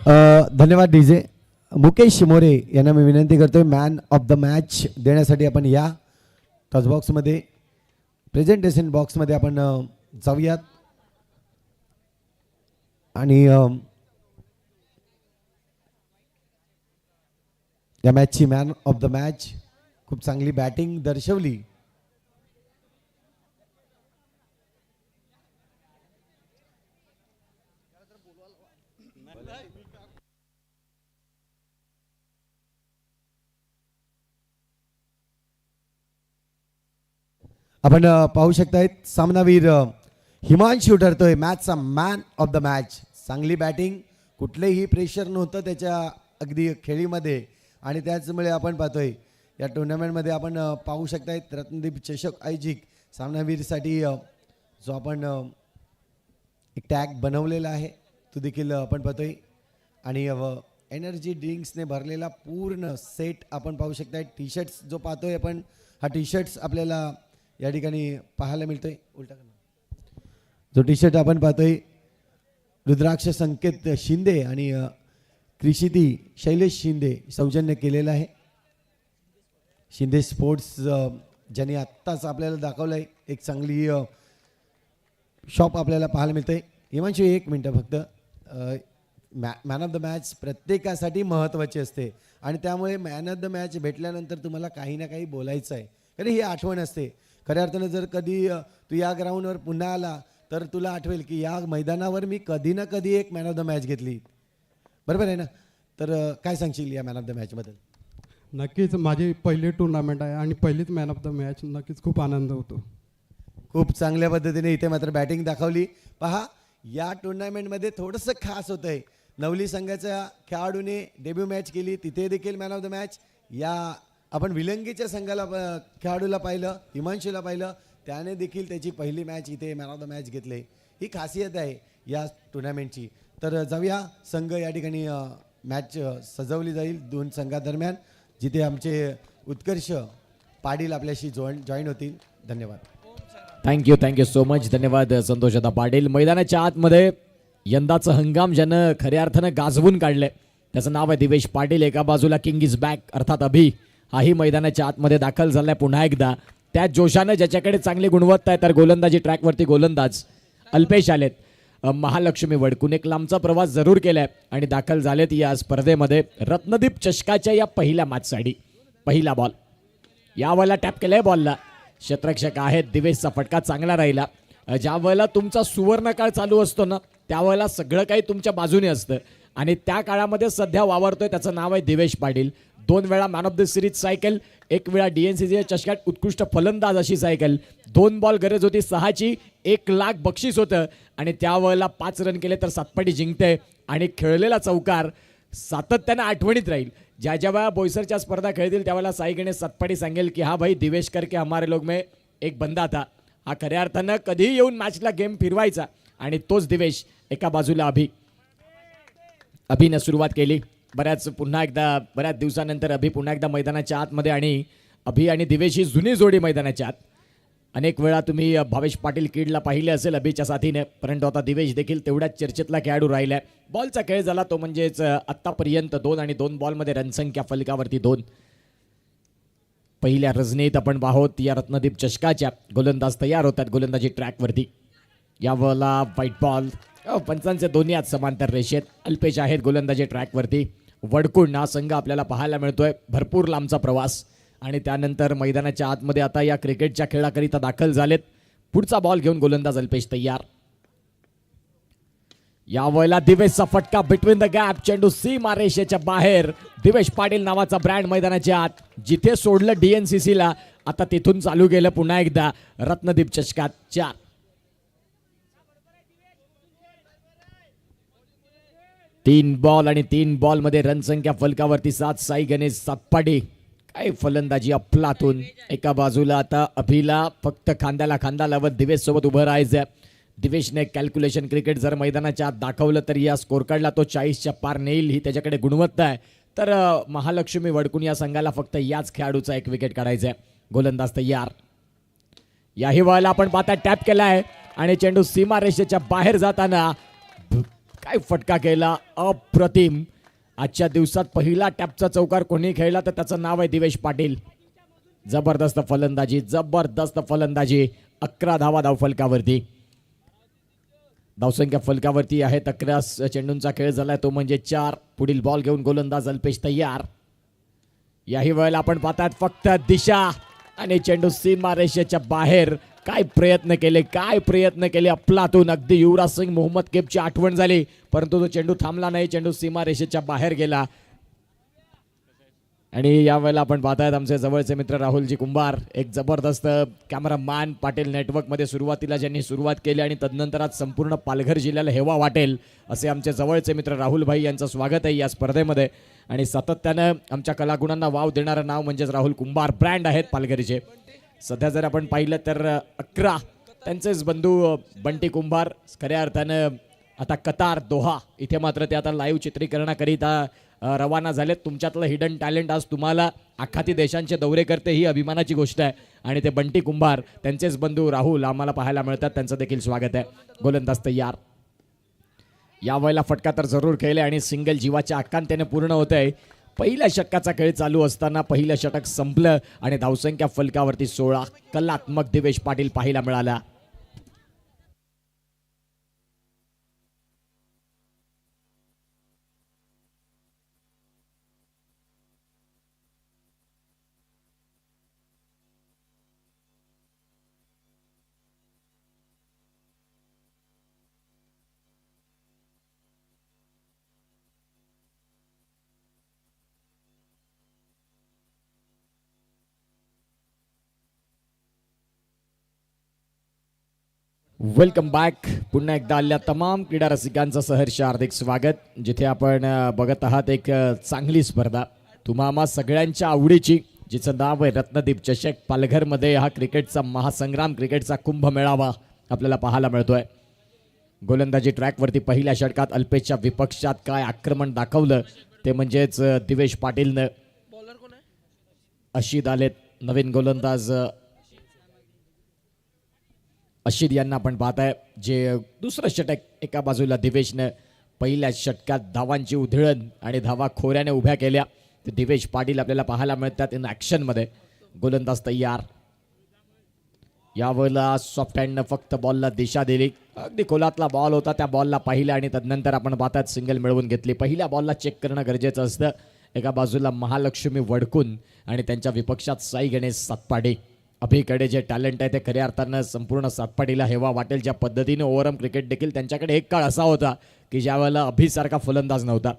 धन्यवाद डीजे. मुकेश मोरे यांना मी विनंती करतोय मॅन ऑफ द मॅच देण्यासाठी. आपण या टॉस बॉक्समध्ये प्रेझेंटेशन बॉक्समध्ये आपण जाऊयात आणि या मॅचची मॅन ऑफ द मॅच खूप चांगली बॅटिंग दर्शवली. आपण पाहू शकताय सामनावीर हिमांशू ठरतोय मॅचचा मॅन ऑफ द मॅच. चांगली बॅटिंग, कुठलेही प्रेशर नव्हतं त्याच्या अगदी खेळीमध्ये आणि त्याचमुळे आपण पाहतोय या टुर्नामेंटमध्ये आपण पाहू शकताय रत्नदीप चषक आयोजिक सामनावीरसाठी जो आपण एक टॅग बनवलेला आहे तो देखील आपण पाहतोय आणि एनर्जी ड्रिंक्सने भरलेला पूर्ण सेट आपण पाहू शकताय. टी शर्ट्स जो पाहतोय आपण, हा टी शर्ट्स आपल्याला या ठिकाणी पाहायला मिळतोय. उलटा जो टी शर्ट आपण पाहतोय रुद्राक्ष संकेत शिंदे आणि कृषिती शैलेश शिंदे सौजन्य केलेला आहे. शिंदे स्पोर्ट्स ज्यांनी आत्ताच आपल्याला दाखवलं आहे एक चांगली शॉप आपल्याला पाहायला मिळते. हिमांशू एक मिनटं फक्त. मॅन ऑफ द मॅच प्रत्येकासाठी महत्त्वाची असते आणि त्यामुळे मॅन ऑफ द मॅच भेटल्यानंतर तुम्हाला काही ना काही बोलायचं आहे, कारण ही आठवण असते. खऱ्या अर्थानं जर कधी तू या ग्राउंडवर पुन्हा आला तर तुला आठवेल की या मैदानावर मी कधी ना कधी एक मॅन ऑफ द मॅच घेतली. बरोबर आहे ना? तर काय सांगशील या मॅन ऑफ द मॅचबद्दल? नक्कीच माझी पहिली टुर्नामेंट आहे आणि पहिलीच मॅन ऑफ द मॅच. नक्कीच खूप आनंद होतो. खूप चांगल्या पद्धतीने इथे मात्र बॅटिंग दाखवली. पहा, या टुर्नामेंटमध्ये थोडंसं खास होतं आहे. नवली संघाच्या खेळाडूने डेब्यू मॅच केली, तिथे देखील मॅन ऑफ द मॅच. या आपण विलंगीच्या संघाला खेळाडूला पाहिलं, हिमांशूला पाहिलं, त्याने देखील त्याची पहिली मॅच इथे मॅन ऑफ द मॅच घेतले. ही खासियत आहे या टुर्नामेंटची. तर जाऊया, संघ या ठिकाणी मॅच सजवली जाईल दोन संघादरम्यान, जिथे आमचे उत्कर्ष पाटील आपल्याशी जॉईन होतील. धन्यवाद. Thank you so much. धन्यवाद संतोषदा पाटील. मैदानाच्या आतमध्ये यंदाचं हंगाम ज्यानं खऱ्या अर्थानं गाजवून काढलंय त्याचं नाव आहे दिवेश पाटील. एका बाजूला किंग इज बॅक अर्थात अभि हाही मैदानाच्या आतमध्ये दाखल झालाय पुन्हा एकदा. त्याच जोशानं ज्याच्याकडे चांगली गुणवत्ता आहे तर गोलंदाजी ट्रॅकवरती गोलंदाज अल्पेश आलेत. महालक्ष्मी वडकून एक लांबचा प्रवास जरूर केलाय आणि दाखल झालेत या स्पर्धेमध्ये. रत्नदीप चषकाच्या या पहिल्या मॅचसाठी पहिला बॉल या वेळेला टॅप केलाय बॉलला. क्षेत्ररक्षक आहेत. दिवेशचा फटका चांगला राहिला. ज्या वेळेला तुमचा सुवर्णकाळ चालू असतो ना त्यावेळेला सगळं काही तुमच्या बाजूने असतं आणि त्या काळामध्ये सध्या वावरतोय त्याचं नाव आहे दिवेश पाटील. 2 वेळा man of the series cycle, 1 वेळा DNCC चषकात उत्कृष्ट फलंदाज अशी सायकल. 2 बॉल गरज होती 6ची, 1 लाख बक्षीस होतं आणि त्यावेळेला 5 रन केले तर 7 पटी जिंकते आणि खेळलेला चौकार सातत्यानं आठवणीत राहील. ज्या ज्या वेळा बोईसरच्या स्पर्धा खेळतील त्यावेळेला साई गणेश सतपाटी सांगेल की हा भाई दिवेश करके हमारे लोग में एक बंदा था. हा खऱ्या अर्थानं कधीही येऊन मॅचला गेम फिरवायचा आणि तोच दिवेश. एका बाजूला अभिनं सुरुवात केली. बऱ्याच दिवसानंतर अभि पुन्हा एकदा मैदानाच्या आतमध्ये आणि अभि आणि दिवेश ही जुनी जोडी मैदानाच्या आत. अनेक वेळा तुम्ही भावेश पाटील किडला पाहिले असेल अभिच्या साथीने, परंतु आता दिवेश देखील तेवढ्याच चर्चेतला खेळाडू राहिलाय. बॉलचा खेळ झाला तो म्हणजेच आत्तापर्यंत 2 आणि 2 बॉलमध्ये रनसंख्या फलकावरती 2. पहिल्या रजनीत आपण पाहोत या रत्नदीप चषकाच्या. गोलंदाज तयार होतात गोलंदाजी ट्रॅकवरती. यावेळेला व्हाईट बॉल. पंचांचे दोन्ही आज समांतर रेषेत. अल्पेश आहेत गोलंदाजी ट्रॅकवरती. वडकुंड हा संघ आपल्याला पाहायला मिळतोय. भरपूर लांबचा प्रवास आणि त्यानंतर मैदानाच्या आतमध्ये आता या क्रिकेटच्या खेळाकरिता दाखल झालेत. पुढचा बॉल घेऊन गोलंदाज अल्पेश तयार. यावेळेला दिवेशचा फटका बिटवीन द गॅप. चेंडू सीमा रेषेच्या बाहेर. दिवेश पाटील नावाचा ब्रँड मैदानाच्या आत. जिथे सोडलं DNCCला आता तिथून चालू केलं पुन्हा एकदा रत्नदीप चषकात. 4 3 बॉल आणि 3 बॉलमध्ये रनसंख्या फलकावरती 7. साई गणेश सतपाटी काय फलंदाजी अफलातून. एका बाजूला आता अभिला फक्त खांद्याला खांदा लावत दिवेश सोबत उभं राहायचं. दिवेशने कॅल्क्युलेशन क्रिकेट जर मैदानाच्या आत दाखवलं तर या स्कोर कार्डला तो 40च्या पार नेईल ही त्याच्याकडे गुणवत्ता आहे. तर महालक्ष्मी वडकून या संघाला फक्त याच खेळाडूचा 1 विकेट काढायचा आहे. गोलंदाज तयार. याही वेळेला आपण पाहता टॅप केला आहे आणि चेंडू सीमा रेषेच्या बाहेर जाताना काय फटका केला, अप्रतिम. आजच्या दिवसात पहिला टॅपचा चौकार कोणी खेळला तर त्याचं नाव आहे दिवेश पाटील. जबरदस्त फलंदाजी, जबरदस्त फलंदाजी. 11 धावा धावफलकावरती. धावसंख्या फलकावरती आहे. 11 चेंडूंचा खेळ झालाय तो म्हणजे 4. पुढील बॉल घेऊन गोलंदाज अल्पेश तयार. याही वेळेला आपण पाहतात फक्त दिशा आणि चेंडू सीमारेषेच्या बाहेर. काय प्रयत्न केले, काय प्रयत्न केले अफलातून. अगदी युवराज सिंग मोहम्मद केपची आठवण झाली, परंतु तो चेंडू थांबला नाही. चेंडू सीमारेषेच्या बाहेर गेला. आणि यावेळेला आपण पाहतायत आमचे जवळचे मित्र राहुलजी कुंभार, एक जबरदस्त कॅमेरामॅन. पाटील नेटवर्कमध्ये सुरुवातीला ज्यांनी सुरुवात केली आणि तदनंतर आज संपूर्ण पालघर जिल्ह्याला हेवा वाटेल असे आमचे जवळचे मित्र राहुल भाई यांचं स्वागत आहे या स्पर्धेमध्ये. आणि सातत्यानं आमच्या कलागुणांना वाव देणारं नाव म्हणजेच राहुल कुंभार ब्रँड आहेत पालघरचे. सध्या जर आपण पाहिलं तर 11 त्यांचेच बंधू बंटी कुंभार खऱ्या अर्थानं आता कतार दोहा इथे मात्र ते आता लाईव्ह चित्रीकरणाकरिता रवाना झालेत. तुमच्यातलं हिडन टॅलेंट आज तुम्हाला आखाती देशांचे दौरे करते ही अभिमानाची गोष्ट आहे. आणि ते बंटी कुंभार त्यांचेच बंधू राहुल आम्हाला पाहायला मिळतात, त्यांचं देखील स्वागत आहे. गोलंदाज तयार. यावेळेला फटका तर जरूर खेळले आणि सिंगल जीवाच्या आकांत्याने पूर्ण होत आहे. पहिल्या षटकाचा खेळ चालू असताना पहिलं षटक संपलं आणि धावसंख्या फलकावरती 16. कलात्मक दिवेश पाटील पाहायला मिळाला. Welcome back. पुन्हा एकदा आलेल्या तमाम क्रीडा रसिकांचं सहर्ष हार्दिक स्वागत. जिथे आपण बघत आहात एक चांगली स्पर्धा तुम्हा सगळ्यांच्या आवडीची, जिचं नाव आहे रत्नदीप चषक. पालघरमध्ये हा क्रिकेटचा महासंग्राम, क्रिकेटचा कुंभ मेळावा आपल्याला पाहायला मिळतोय. गोलंदाजी ट्रॅकवरती पहिल्या षटकात अल्पेशच्या विपक्षात काय आक्रमण दाखवलं ते म्हणजेच दिवेश पाटीलनं. अशीद आलेत नवीन गोलंदाज. अशीद यांना आपण पाहताय जे दुसरं षटक एका बाजूला दिवेशनं पहिल्या षटकात धावांची उधळण आणि धावा खोऱ्याने उभ्या केल्या. ते दिवेश पाटील आपल्याला पाहायला मिळतात इन ॲक्शनमध्ये. गोलंदाज तयार. यावेळेला सॉफ्ट हँडनं फक्त बॉलला दिशा दिली. अगदी खोलातला बॉल होता, त्या बॉलला पाहिलं आणि तदनंतर आपण पाहतात सिंगल मिळवून घेतली. पहिल्या बॉलला चेक करणं गरजेचं असतं. एका बाजूला महालक्ष्मी वडकून आणि त्यांच्या विपक्षात साई गणेश सातपाडे. अभिकडे जे टॅलेंट आहे ते खऱ्या अर्थानं संपूर्ण सातपाडीला हेवा वाटेल. ज्या पद्धतीने ओव्हरआर्म क्रिकेट देखील त्यांच्याकडे एक काळ असा होता की ज्या वेळेला अभिसारखा फलंदाज नव्हता.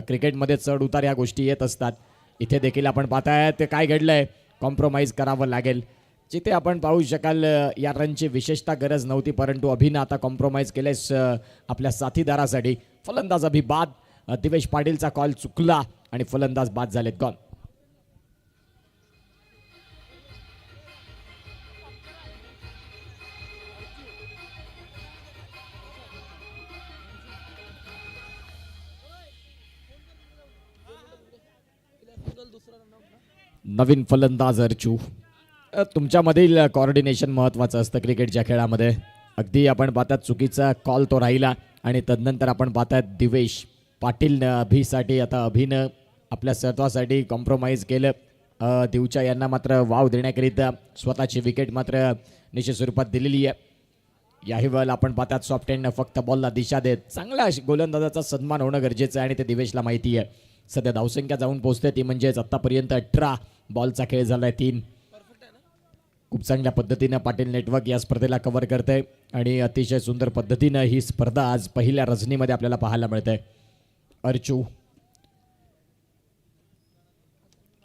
क्रिकेटमध्ये चढ उतार या गोष्टी येत असतात. इथे देखील आपण पाहताय ते काय घडलंय, कॉम्प्रोमाइज करावं लागेल. जिथे आपण पाहू शकाल या रनची विशेषतः गरज नव्हती, परंतु अभिनं आता कॉम्प्रोमाइज केलेस आपल्या साथीदारासाठी. फलंदाज अभि बाद. दिवेश पाटीलचा कॉल चुकला आणि फलंदाज बाद झालेत. गॉन. नवीन फलंदाज अर्चू. तुमच्यामधील कॉर्डिनेशन महत्त्वाचं असतं क्रिकेटच्या खेळामध्ये. अगदी आपण पाहतात चुकीचा कॉल तो राहिला आणि तदनंतर आपण पाहतात दिवेश पाटीलनं अभिसाठी आता अभिनं आपल्या सत्वासाठी कॉम्प्रोमाइज केलं. दिवच्या यांना मात्र वाव देण्याकरिता स्वतःची विकेट मात्र निश्चित स्वरूपात दिलेली आहे. याही वेळेला आपण पाहतात सॉफ्ट हँडनं फक्त बॉलला दिशा देत चांगला गोलंदाजाचा सन्मान होणं गरजेचं आहे आणि ते दिवेशला माहिती आहे. सध्या धावसंख्या जाऊन पोहोचते ती म्हणजेच आत्तापर्यंत 18. बॉलचा खेळ झालाय 3. खूप चांगल्या पद्धतीनं पाटील नेटवर्क या स्पर्धेला कव्हर करतंय आणि अतिशय सुंदर पद्धतीनं ही स्पर्धा आज पहिल्या रजनीमध्ये आपल्याला पाहायला मिळते. अर्चू,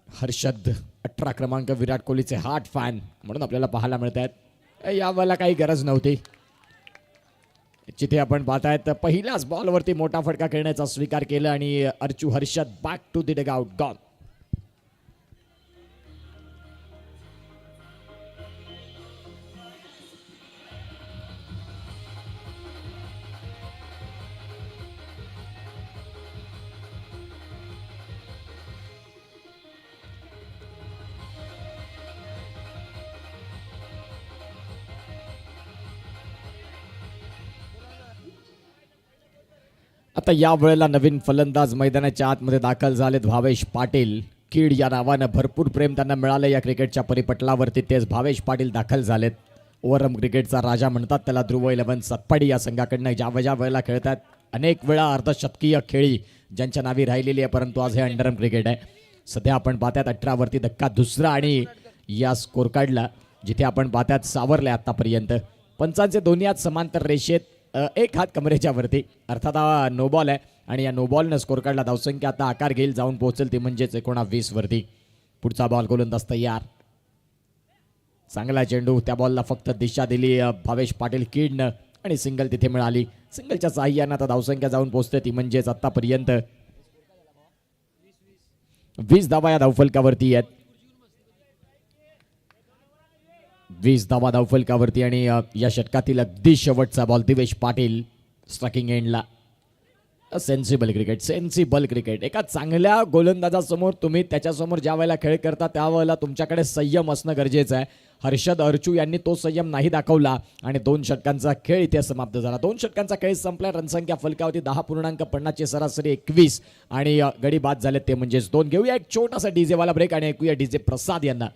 हर्षद 18 क्रमांक विराट कोहलीचे हार्ट फॅन म्हणून आपल्याला पाहायला मिळत आहेत. यावेळेला काही गरज नव्हती. जिथे आपण पाहतायत पहिल्याच बॉलवरती मोठा फटका खेळण्याचा स्वीकार केला आणि अर्चू Harshad back to the dugout. Gone. आता या वेळेला नवीन फलंदाज मैदानाच्या आतमध्ये दाखल झालेत भावेश पाटील. कीड या नावानं भरपूर प्रेम त्यांना मिळालं या क्रिकेटच्या परिपटलावरती. तेच भावेश पाटील दाखल झालेत. ओव्हरआर्म क्रिकेटचा राजा म्हणतात त्याला. ध्रुव 11 सतपाडी या संघाकडनं ज्या वेळेला खेळतात अनेक वेळा अर्धशतकीय खेळी ज्यांच्या नावी राहिलेली आहे, परंतु आज हे अंडरआर्म क्रिकेट आहे. सध्या आपण पाहतात 18 वरती धक्का दुसरा आणि या स्कोर कार्डला जिथे आपण पाहतात सावरले आतापर्यंत. पंचांचे दोन्ही हात समांतर रेषेत, एक हात कमरेच्या वरती, अर्थात हा नो बॉल आहे आणि या नो बॉलनं स्कोर कार्डला धावसंख्या आता आकार घेईल, जाऊन पोहोचेल ती म्हणजेच 19 वरती. पुढचा बॉल गोलंदाज तयार. चांगला चेंडू, त्या बॉलला फक्त दिशा दिली भावेश पाटील कीडनं आणि सिंगल तिथे मिळाली. सिंगलच्या साह्यानं आता धावसंख्या जाऊन पोहोचते ती म्हणजेच आतापर्यंत 20 धावा या धावफलकावरती आहेत. 20 धावा धावफलकावरती आणि या षटकातील अगदी शेवटचा बॉल दिवेश पाटील स्ट्रायकिंग एंडला. Sensible cricket. एका चांगल्या गोलंदाजासमोर तुम्ही त्याच्यासमोर ज्या वेळेला खेळ करता त्यावेळेला तुमच्याकडे संयम असणं गरजेचं आहे. हर्षद अर्चू यांनी तो संयम नाही दाखवला आणि 2 षटकांचा खेळ इथे समाप्त झाला. 2 षटकांचा खेळ संपला. रनसंख्या फलकावरती 10.50 ची सरासरी 21 आणि गडी बाद झाले ते म्हणजेच 2. घेऊया एक छोटासा डीजे वाला ब्रेक आणि ऐकूया डीजे प्रसाद यांना.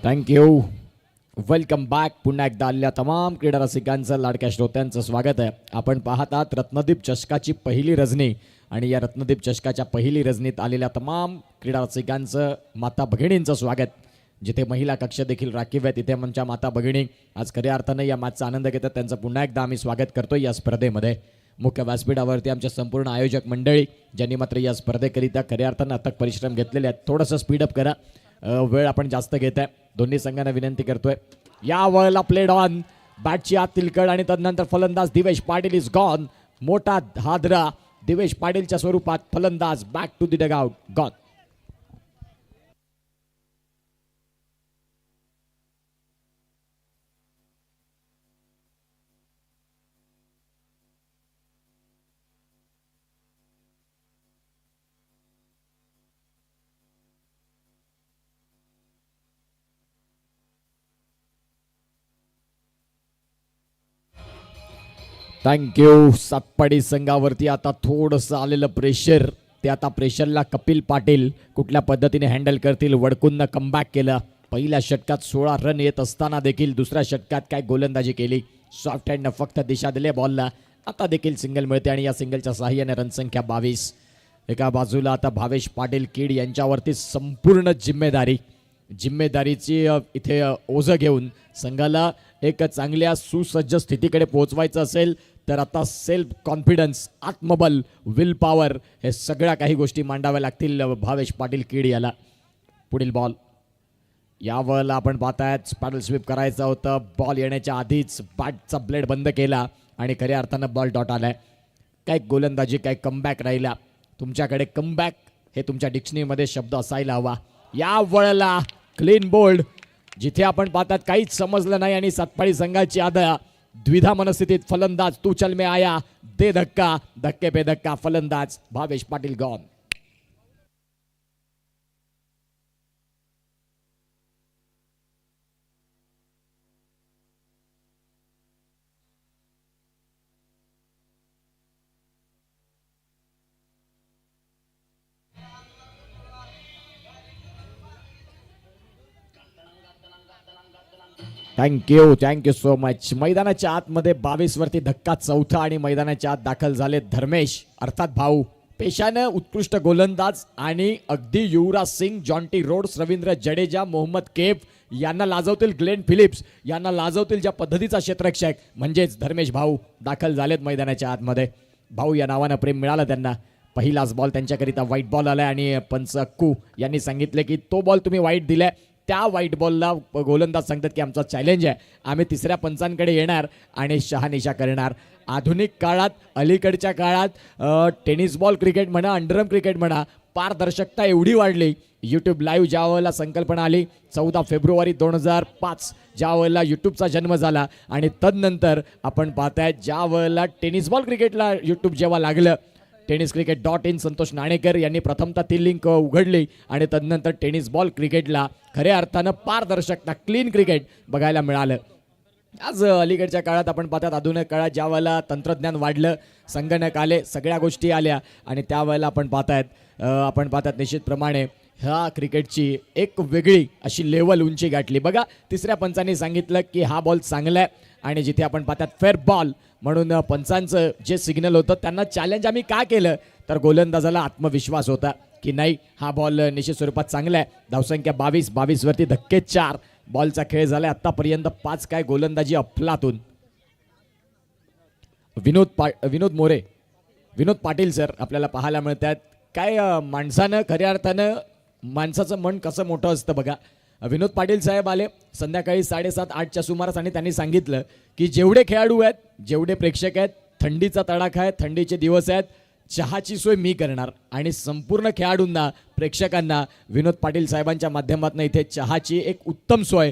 थँक्यू. Welcome back. पुन्हा एकदा आलेल्या तमाम क्रीडा रसिकांचं, लाडक्या श्रोत्यांचं स्वागत आहे. आपण पाहतात रत्नदीप चषकाची पहिली रजनी आणि या रत्नदीप चषकाच्या पहिली रजनीत आलेल्या तमाम क्रीडा रसिकांचं, माता भगिनींचं स्वागत. जिथे महिला कक्ष देखील राखीव आहे तिथे आमच्या माता भगिनी आज खऱ्या अर्थानं या मॅचचा आनंद घेतात. त्यांचं पुन्हा एकदा आम्ही स्वागत करतोय या स्पर्धेमध्ये. मुख्य व्यासपीठावरती आमच्या संपूर्ण आयोजक मंडळी ज्यांनी मात्र या स्पर्धेकरिता खऱ्या अर्थानं अथक परिश्रम घेतलेले आहेत. थोडंसं स्पीडअप करा, वेळ आपण जास्त घेत आहे. दोन्ही संघांना विनंती करतोय. या वेळेला प्लेड ऑन, बॅटची आत तिलकड आणि तदनंतर फलंदाज दिवेश पाटील इज गॉन. मोठा हादरा दिवेश पाटीलच्या स्वरूपात. फलंदाज back to the dugout, gone. Thank you. Satpadi संघावरती आता थोडंसं आलेलं प्रेशर, ते आता प्रेशरला कपिल पाटील कुठल्या पद्धतीने हँडल करतील. वडकूंना कमबॅक केलं. पहिल्या षटकात 16 रन येत असताना देखील दुसऱ्या षटकात काय गोलंदाजी केली. सॉफ्ट हँडनं फक्त दिशा दिली बॉलला. आता देखील सिंगल मिळते आणि या सिंगलच्या साहाय्याने रनसंख्या 22. एका बाजूला आता भावेश पाटील कीड यांच्यावरती संपूर्ण जिम्मेदारीची इथे ओझं घेऊन संघाला एक चांगल्या सुसज्ज स्थितीकडे पोहोचवायचं असेल तर आता सेल्फ कॉन्फिडन्स, आत्मबल, विल पॉवर हे सगळ्या काही गोष्टी मांडाव्या लागतील भावेश पाटील कीड याला. पुढील बॉल. यावेळेला आपण पाहतायत पॅडल स्वीप करायचं होतं. बॉल येण्याच्या आधीच बॅटचा ब्लेड बंद केला आणि खऱ्या अर्थानं बॉल डॉट आलाय. काय गोलंदाजी, काय कमबॅक राहिला. तुमच्याकडे कमबॅक हे तुमच्या डिक्शनरीमध्ये शब्द असायला हवा. या वेळेला क्लीन बोल्ड, जिथे आपण पाहतात काहीच समजलं नाही आणि सातपाडी संघाची आदा द्विधा मनस्थितीत. फलंदाज तू चल में आया, दे धक्का, धक्के पे धक्का. फलंदाज Bhavesh Patil gone. Thank you so much. मैदानाच्या आतमध्ये 22 वरती धक्का चौथा आणि मैदानाच्या आत दाखल झाले धर्मेश अर्थात भाऊ. पेशानं उत्कृष्ट गोलंदाज आणि अगदी युवराज सिंग, जॉन्टी रोड्स, रवींद्र जडेजा, मोहम्मद कैफ यांना लाजवतील. ग्लेन फिलिप्स यांना लाजवतील ज्या पद्धतीचा क्षेत्ररक्षक म्हणजेच धर्मेश भाऊ दाखल झालेत मैदानाच्या आतमध्ये. भाऊ या नावानं प्रेम मिळालं त्यांना. पहिलाच बॉल त्यांच्याकरिता व्हाईट बॉल आलाय आणि पंच अक्कू यांनी सांगितले की तो बॉल तुम्ही वाईट दिलाय. त्या व्हाईट बॉलला गोलंदाज सांगतात की आमचा चॅलेंज आहे, आम्ही तिसऱ्या पंचांकडे येणार आणि शहानिशा करणार. आधुनिक काळात अलीकडच्या काळात टेनिस बॉल क्रिकेट म्हणा अंडरम क्रिकेट म्हणा पारदर्शकता एवढी वाढली. यूट्यूब लाईव्ह ज्या वेळेला संकल्पना आली 14 फेब्रुवारी 2005 ज्या वेळेला यूट्यूबचा जन्म झाला आणि तदनंतर आपण पाहताय ज्या वेळेला टेनिस बॉल क्रिकेटला यूट्यूब जेव्हा लागलं tenniscricket.in संतोष नाणेकर यांनी प्रथमतः ती लिंक उघडली आणि तदनंतर टेनिस बॉल क्रिकेटला खऱ्या अर्थानं पारदर्शकता क्लीन क्रिकेट बघायला मिळालं. आज अलीकडच्या काळात आपण पाहतात आधुनिक काळात ज्या वेळेला तंत्रज्ञान वाढलं संगणक आले सगळ्या गोष्टी आल्या आणि त्यावेळेला आपण पाहतात निश्चितप्रमाणे ह्या क्रिकेटची एक वेगळी अशी लेवल उंची गाठली. बघा तिसऱ्या पंचांनी सांगितलं की हा बॉल चांगला आहे आणि जिथे आपण पाहतात फेअर बॉल म्हणून पंचांचं जे सिग्नल होतं त्यांना चॅलेंज आम्ही का केलं तर गोलंदाजाला आत्मविश्वास होता की नाही हा बॉल निश्चित स्वरूपात चांगला आहे. धावसंख्या 22 वरती धक्के 4 बॉलचा खेळ झालाय आतापर्यंत 5 काय गोलंदाजी अफलातून. विनोद पाटील सर आपल्याला पाहायला मिळतात. काय माणसानं खऱ्या अर्थानं माणसाचं मन कसं मोठं असतं बघा. विनोद पाटील साहेब आले संध्याकाळी 7:30-8च्या सुमारास आणि त्यांनी सांगितलं की जेवढे खेळाडू आहेत जेवढे प्रेक्षक आहेत थंडीचा तडाखा आहे थंडीचे दिवस आहेत चहाची सोय मी करणार आणि संपूर्ण खेळाडूंना प्रेक्षकांना विनोद पाटील साहेबांच्या माध्यमातून इथे चहाची एक उत्तम सोय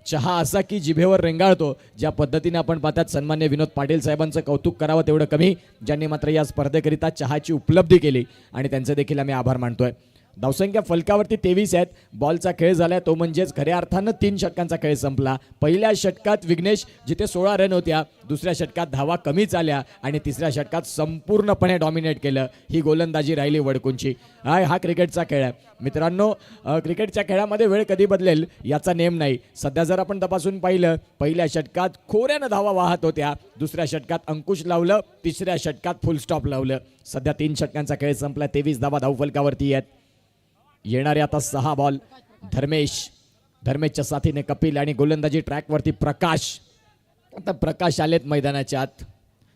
चहा असा की जिभेवर रेंगाळतो ज्या पद्धतीने आपण पाहतात सन्मान्य विनोद पाटील साहेबांचं कौतुक करावं तेवढं कमी ज्यांनी मात्र या स्पर्धेकरिता चहाची उपलब्धी केली आणि त्यांचे देखील आम्ही आभार मानतोय. धावसंख्या फलकावरती 23 आहेत. बॉलचा खेळ झालाय तो म्हणजेच खऱ्या अर्थानं 3 षटकांचा खेळ संपला. पहिल्या षटकात विघ्नेश जिथे 16 रन होत्या दुसऱ्या षटकात धावा कमीच आल्या आणि तिसऱ्या षटकात संपूर्णपणे डॉमिनेट केलं. ही गोलंदाजी राहिली वडकुंची. हा क्रिकेटचा खेळ आहे मित्रांनो. क्रिकेटच्या खेळामध्ये वेळ कधी बदलेल याचा नेम नाही. सध्या जर आपण तपासून पाहिलं पहिल्या षटकात खोऱ्यानं धावा वाहत होत्या दुसऱ्या षटकात अंकुश लावलं तिसऱ्या षटकात फुल स्टॉप लावलं. सध्या 3 षटकांचा खेळ संपला 23 धावा धावफलकावरती आहेत. येणारे आता 6 बॉल धर्मेशच्या साथीने कपिल आणि गोलंदाजी ट्रॅकवरती प्रकाश. आता प्रकाश आलेत मैदानाच्या आत.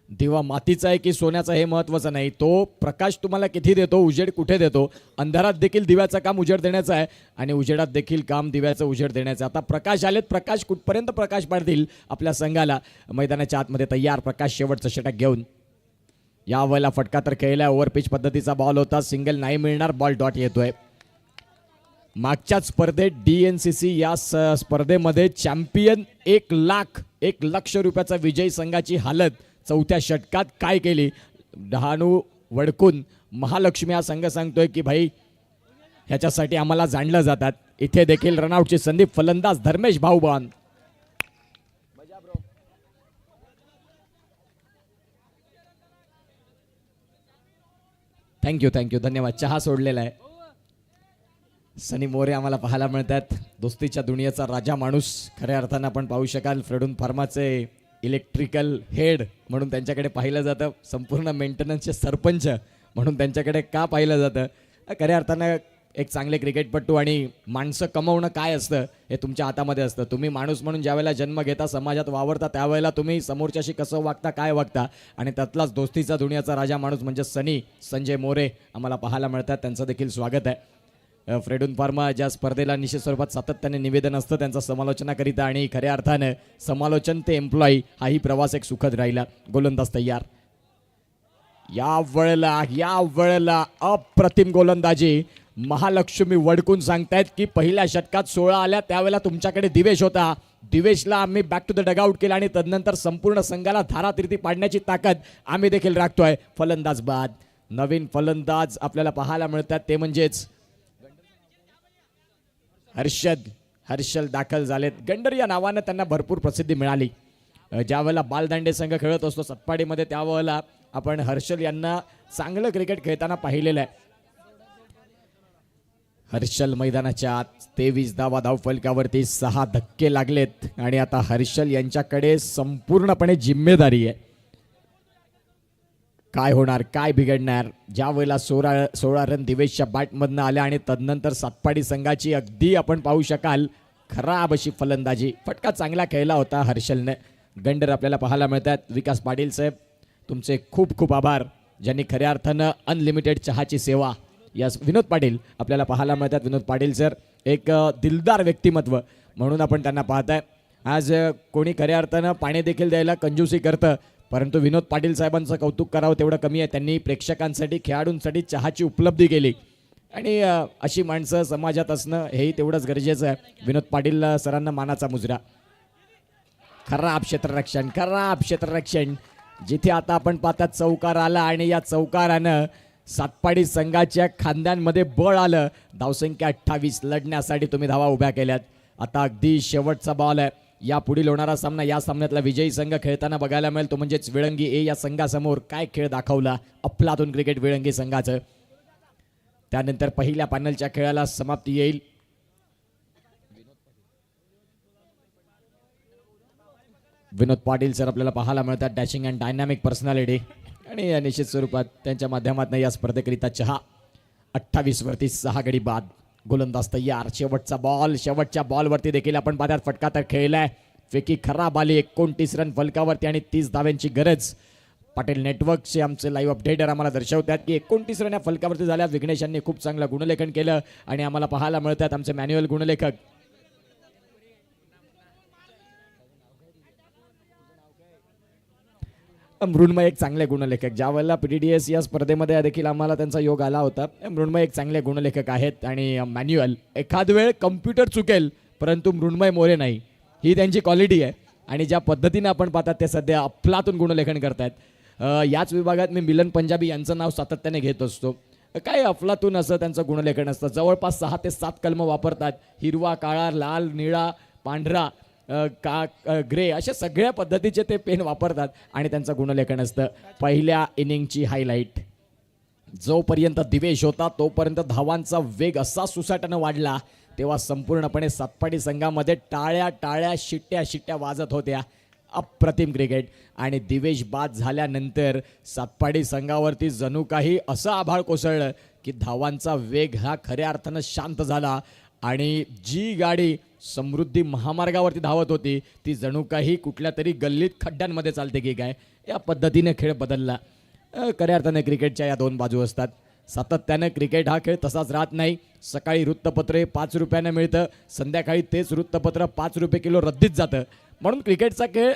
दिवा मातीचा आहे की सोन्याचा हे महत्त्वाचं नाही तो प्रकाश तुम्हाला किती देतो उजेड कुठे देतो. अंधारात देखील दिव्याचं काम उजेड देण्याचं आहे आणि उजेडात देखील काम दिव्याचं उजेड देण्याचं. आता प्रकाश आलेत. प्रकाश कुठपर्यंत प्रकाश पाडतील आपल्या संघाला. मैदानाच्या आतमध्ये तयार प्रकाश शेवटचं षटक घेऊन. या वेळेला फटका तर खेळला ओव्हरपिच पद्धतीचा बॉल होता सिंगल नाही मिळणार बॉल डॉट येतोय. मागच्याच स्पर्धेत DNCC या स्पर्धेमध्ये चॅम्पियन 1,00,000 रुपयाचा विजयी संघाची हालत 4थ्या षटकात काय केली. डहाणू वडकून महालक्ष्मी हा संघ सांगतोय की भाई ह्याच्यासाठी आम्हाला जाणलं जातात. इथे देखील रनआउटची संधी. फलंदाज धर्मेश भाऊबान. थँक्यू धन्यवाद. चहा सोडलेला आहे. सनी मोरे आम्हाला पाहायला मिळतात. दोस्तीच्या दुनियेचा राजा माणूस खऱ्या अर्थानं आपण पाहू शकाल. फ्रेडून फार्माचे इलेक्ट्रिकल हेड म्हणून त्यांच्याकडे पाहिलं जातं. संपूर्ण मेंटेनन्सचे सरपंच म्हणून त्यांच्याकडे का पाहिलं जातं. खऱ्या अर्थानं एक चांगले क्रिकेटपटू आणि माणसं कमवणं काय असतं हे तुमच्या हातामध्ये असतं. तुम्ही माणूस म्हणून ज्यावेळेला जन्म घेता समाजात वावरता त्यावेळेला तुम्ही समोरच्याशी कसं वागता काय वागता आणि त्यातलाच दोस्तीचा दुनियाचा राजा माणूस म्हणजे संजय मोरे आम्हाला पाहायला मिळतात. त्यांचं देखील स्वागत आहे. फ्रेडून फार्मा ज्या स्पर्धेला निश्चित स्वरूपात सातत्याने निवेदन असतं त्यांचा समालोचनाकरिता आणि खऱ्या अर्थानं समालोचन ते एम्प्लॉई हाही प्रवास एक सुखद राहिला. गोलंदाज तयार. या वेळेला अप्रतिम गोलंदाजी. महालक्ष्मी वडकून सांगतायत की पहिल्या षटकात 16 आल्या त्यावेळेला तुमच्याकडे दिवेश होता. दिवेशला आम्ही बॅक टू द डगआउट केला आणि तदनंतर संपूर्ण संघाला धारातीर्थी पाडण्याची ताकद आम्ही देखील राखतोय. फलंदाज बाद. नवीन फलंदाज आपल्याला पाहायला मिळतात ते म्हणजेच हर्षल दाखल झालेत. गंडर या नावानं त्यांना भरपूर प्रसिद्धी मिळाली. ज्यावेळेला बालदांडे संघ खेळत असतो सतपाडीमध्ये त्यावेळेला आपण हर्षल यांना चांगलं क्रिकेट खेळताना पाहिलेलं आहे. हर्षल मैदानाच्या आत 23 धावा धावफलकावरती 6 धक्के लागलेत आणि आता हर्षल यांच्याकडे संपूर्णपणे जिम्मेदारी आहे. काय होणार काय बिघडणार. ज्या वेळेला 16 रन दिवेशच्या बॅटमधनं आल्या आणि तदनंतर सातपाडी संघाची अगदी आपण पाहू शकाल खराब अशी फलंदाजी. फटका चांगला खेळला होता हर्षलने. गंडर आपल्याला पाहायला मिळतात. विकास पाटील साहेब तुमचे खूप खूप आभार ज्यांनी खऱ्या अर्थानं अनलिमिटेड चहाची सेवा. यस विनोद पाटील आपल्याला पाहायला मिळतात. विनोद पाटील सर एक दिलदार व्यक्तिमत्व म्हणून आपण त्यांना पाहताय. आज कोणी खऱ्या अर्थानं पाणी देखील द्यायला कंजूसी करतं परंतु विनोद पाटील साहेबांचं कौतुक करावं तेवढं कमी आहे. त्यांनी प्रेक्षकांसाठी खेळाडूंसाठी चहाची उपलब्धी केली आणि अशी माणसं समाजात असणं हेही तेवढंच गरजेचं आहे. विनोद पाटील सरांना मानाचा मुजरा. खराब क्षेत्ररक्षण जिथे आता आपण पाहतात चौकार आला आणि या चौकारानं सातपाडी संघाच्या खांद्यांमध्ये बळ आलं. धावसंख्या 28 लढण्यासाठी तुम्ही धावा उभ्या केल्यात. आता अगदी शेवटचा बॉल आहे. या पुढील होणारा सामना, या सामन्यातला विजयी संघ खेळताना बघायला मिळेल तो म्हणजेच विळंगी ए या संघासमोर काय खेळ दाखवला अफलातून क्रिकेट विळंगी संघाचं. त्यानंतर पहिल्या पॅनलच्या खेळाला समाप्ती येईल. विनोद पाटील सर आपल्याला पाहायला मिळतात, डॅशिंग अँड डायनॅमिक पर्सनॅलिटी आणि निश्चित स्वरूपात त्यांच्या माध्यमातून या स्पर्धेकरिता चहा. 28 वरती 6 गडी बाद. गोलंदाज तयार. शेवटचा बॉल, शेवटच्या बॉलवरती देखील आपण पाहतात फटका तर खेळलाय. फेकी खराब आली. 29 रन फलकावरती आणि 30 धाव्यांची गरज. पाटील नेटवर्कचे आमचे लाईव्ह अपडेटर आम्हाला दर्शवतात की 29 रन या फलकावरती झाल्या. विघ्नेश यांनी खूप चांगलं गुणलेखन केलं आणि आम्हाला पाहायला मिळतात आमचे मॅन्युअल गुणलेखक मृण्मय एक चांगले गुणलेखक. ज्या वेळेला PTDS या स्पर्धेमध्ये देखील आम्हाला त्यांचा योग आला होता. मृण्मय एक चांगले गुणलेखक आहेत आणि मॅन्युअल एखाद वेळ कम्प्युटर चुकेल परंतु मृण्मय मोरे नाही, ही त्यांची क्वालिटी आहे. आणि ज्या पद्धतीने आपण पाहतात ते सध्या अफलातून गुणलेखन करतायत. याच विभागात मी मिलन पंजाबी यांचं नाव सातत्याने घेत असतो. काय अफलातून असं त्यांचं गुणलेखन असतं. जवळपास 6 ते 7 कलम वापरतात. हिरवा, काळा, लाल, निळा, पांढरा, ग्रे अशा सगळ्या पद्धतीचे ते पेन वापरतात आणि त्यांचं गुणलेखन असतं. पहिल्या इनिंगची हायलाईट. जोपर्यंत दिवेश होता तोपर्यंत धावांचा वेग असा सुसाटानं वाढला तेव्हा संपूर्णपणे सातपाडी संघामध्ये टाळ्या शिट्ट्या वाजत होत्या. अप्रतिम क्रिकेट. आणि दिवेश बाद झाल्यानंतर सातपाडी संघावरती जणू काही असं आभाळ कोसळलं की धावांचा वेग हा खऱ्या अर्थानं शांत झाला आणि जी गाडी समृद्धी महामार्गावरती धावत होती ती जणू काही कुठल्या तरी गल्लीत खड्ड्यांमध्ये चालते की काय, या पद्धतीने खेळ बदलला. खऱ्या अर्थाने क्रिकेटच्या या 2 बाजू असतात. सातत्यानं क्रिकेट हा खेळ तसाच राहत नाही. सकाळी वृत्तपत्र 5 रुपयानं मिळतं, संध्याकाळी तेच वृत्तपत्र 5 रुपये किलो रद्दीत जातं. म्हणून क्रिकेटचा खेळ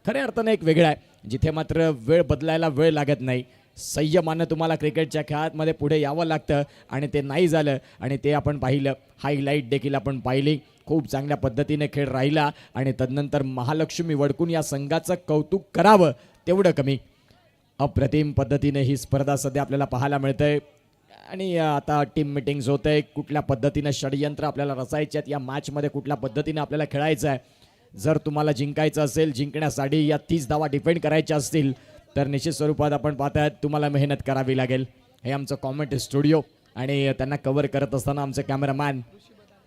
खऱ्या अर्थाने एक वेगळा आहे, जिथे मात्र वेळ बदलायला वेळ लागत नाही. संयमानं तुम्हाला क्रिकेटच्या खेळामध्ये पुढे यावं लागतं आणि ते नाही झालं आणि ते आपण पाहिलं. हायलाईट देखील आपण पाहिली. खूप चांगल्या पद्धतीने खेळ राहिला आणि तदनंतर महालक्ष्मी वडकून या संघाचं कौतुक करावं तेवढं कमी. अप्रतिम पद्धतीने ही स्पर्धा सध्या आपल्याला पाहायला मिळतंय आणि आता टीम मिटिंग्स होत आहे. कुठल्या पद्धतीनं षडयंत्र आपल्याला रचायचे आहेत, या मॅचमध्ये कुठल्या पद्धतीने आपल्याला खेळायचं आहे. जर तुम्हाला जिंकायचं असेल, जिंकण्यासाठी या 30 धावा डिफेंड करायच्या असतील तर निश्चित स्वरूपात आपण पाहतायत तुम्हाला मेहनत करावी लागेल. हे आमचं कॉमेंट स्टुडिओ आणि त्यांना कव्हर करत असताना आमचे कॅमेरामॅन